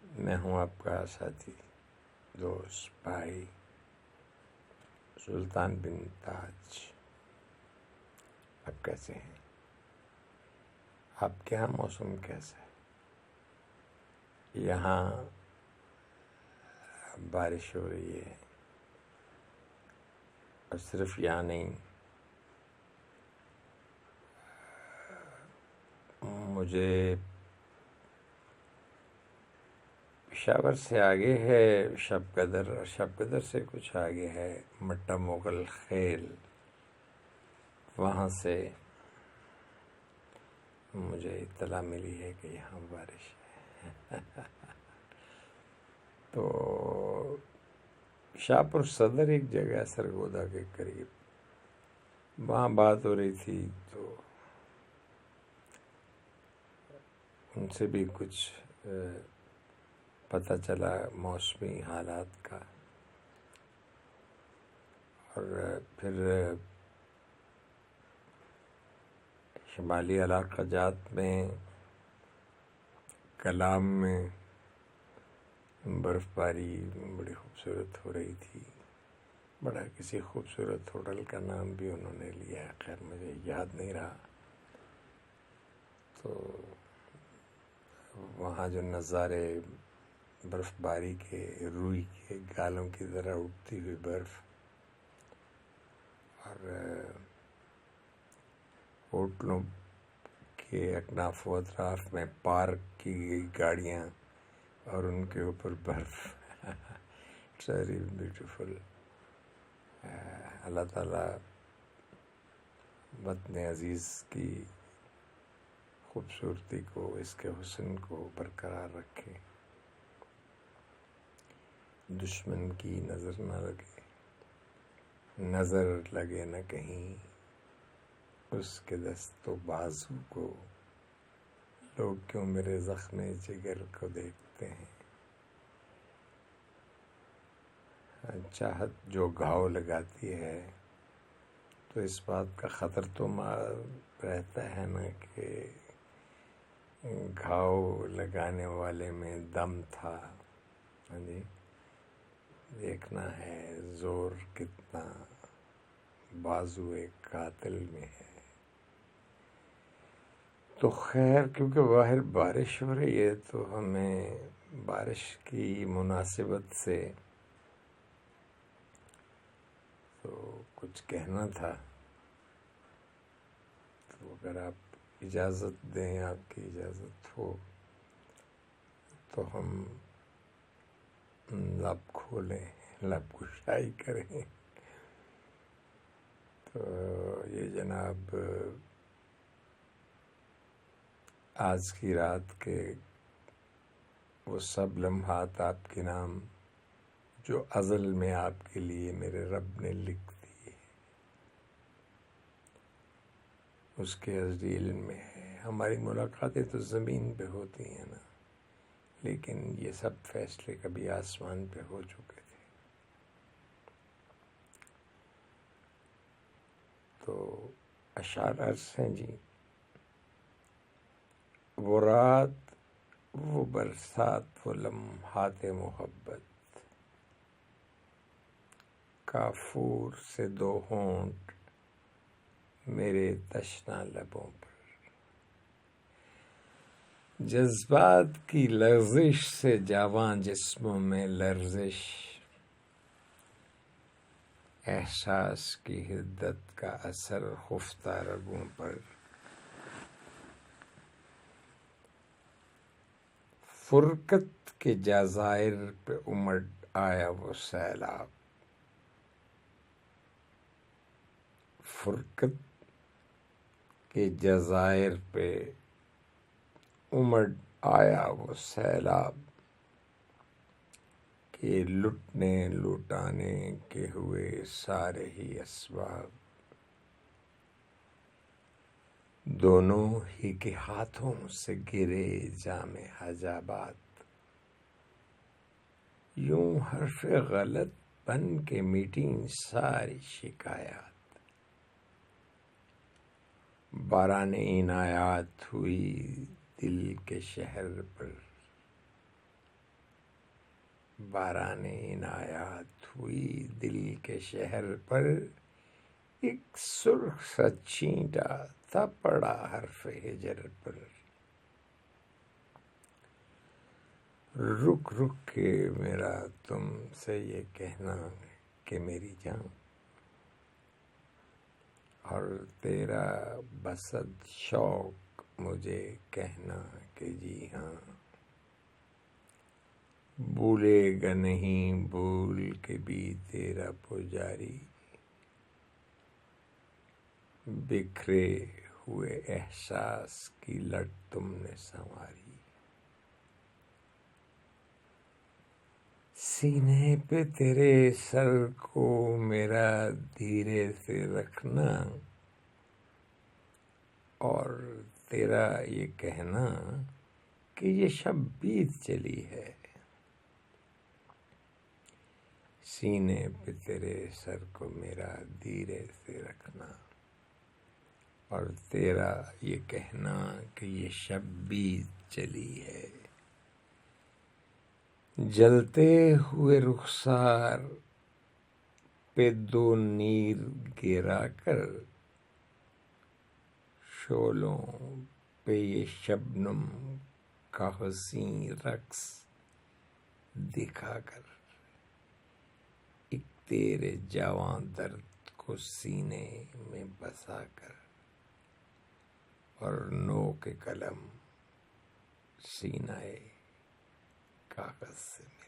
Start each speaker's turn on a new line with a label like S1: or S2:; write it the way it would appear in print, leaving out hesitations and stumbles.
S1: میں ہوں آپ کا ساتھی دوست بھائی سلطان بن تاج۔ آپ کیسے ہیں؟ آپ کے یہاں موسم کیسا ہے؟ یہاں بارش ہو رہی ہے، اور صرف یہاں نہیں، مجھے پشاور سے آگے ہے شب قدر، اور شب قدر سے کچھ آگے ہے مٹہ مغل خیل، وہاں سے مجھے اطلاع ملی ہے کہ یہاں بارش ہے۔ تو شاہپور صدر ایک جگہ ہے سرگودا کے قریب، وہاں بات ہو رہی تھی، تو ان سے بھی کچھ پتہ چلا موسمی حالات کا، اور پھر شمالی علاقہ جات میں کلام میں برف باری بڑی خوبصورت ہو رہی تھی، بڑا کسی خوبصورت ہوٹل کا نام بھی انہوں نے لیا ہے، خیر مجھے یاد نہیں رہا۔ تو وہاں جو نظارے برف باری کے، روئی کے گالوں کی طرح اٹھتی ہوئی برف، اور ہوٹلوں کے اکناف و اطراف میں پارک کی گئی گاڑیاں اور ان کے اوپر برف، اٹس ویری بیوٹیفل۔ اللہ تعالیٰ وطن عزیز کی خوبصورتی کو، اس کے حسن کو برقرار رکھے، دشمن کی نظر لگے نہ کہیں اس کے دست و بازو کو، لوگ کیوں میرے زخم جگر کو دیکھتے ہیں۔ چاہت جو گھاؤ لگاتی ہے تو اس بات کا خطر تو رہتا ہے نا کہ گھاؤ لگانے والے میں دم تھا، ہاں جی، دیکھنا ہے زور کتنا بازو ایک قاتل میں ہے۔ تو خیر، کیونکہ باہر بارش ہو رہی ہے تو ہمیں بارش کی مناسبت سے تو کچھ کہنا تھا، تو اگر آپ اجازت دیں، آپ کی اجازت ہو تو ہم لب کھولیں، لب کشائی کریں۔ تو یہ جناب آج کی رات کے وہ سب لمحات آپ کے نام جو ازل میں آپ کے لیے میرے رب نے لکھ دیے، اس کے ازلی علم میں ہے۔ ہماری ملاقاتیں تو زمین پہ ہوتی ہیں نا، لیکن یہ سب فیصلے کبھی آسمان پہ ہو چکے تھے۔ تو اشعار عرض ہیں جی: وہ رات، وہ برسات، وہ لمحات محبت، کافور سے دو ہونٹ میرے تشنہ لبوں پر، جذبات کی لرزش سے جاواں جسموں میں لرزش، احساس کی حدت کا اثر خفتہ رگوں پر، فرقت کے جزائر پہ امڑ آیا وہ سیلاب، فرقت کے جزائر پہ امڑ آیا وہ سیلاب، کہ لٹنے لٹانے کے ہوئے سارے ہی اسباب، دونوں ہی کے ہاتھوں سے گرے جام حجابات، یوں حرف غلط بن کے میٹیں ساری شکایات، باران عنایات ہوئی دل کے شہر پر، باران عنایات ہوئی دل کے شہر پر، ایک سرخ سا چینٹا تھا پڑا حرف ہجر پر۔ رک رک کے میرا تم سے یہ کہنا کہ میری جان، اور تیرا بسد شوق مجھے کہنا کہ جی ہاں، بھولے گا نہیں بھول کے بھی تیرا پجاری، بکھرے ہوئے احساس کی لٹ تم نے سنواری۔ سینے پہ تیرے سر کو میرا دھیرے سے رکھنا، اور تیرا یہ کہنا کہ یہ شب بیت چلی ہے۔ سینے پہ تیرے سر کو میرا دھیرے سے رکھنا، اور تیرا یہ کہنا کہ یہ شب بیت چلی ہے۔ جلتے ہوئے رخسار پہ دو نیر گرا کر، شعلوں پہ یہ شبنم کا حسین رقص دکھا کر، ایک تیرے جواں درد کو سینے میں بسا کر، اور نوک قلم سینہ کاغذ سے ملا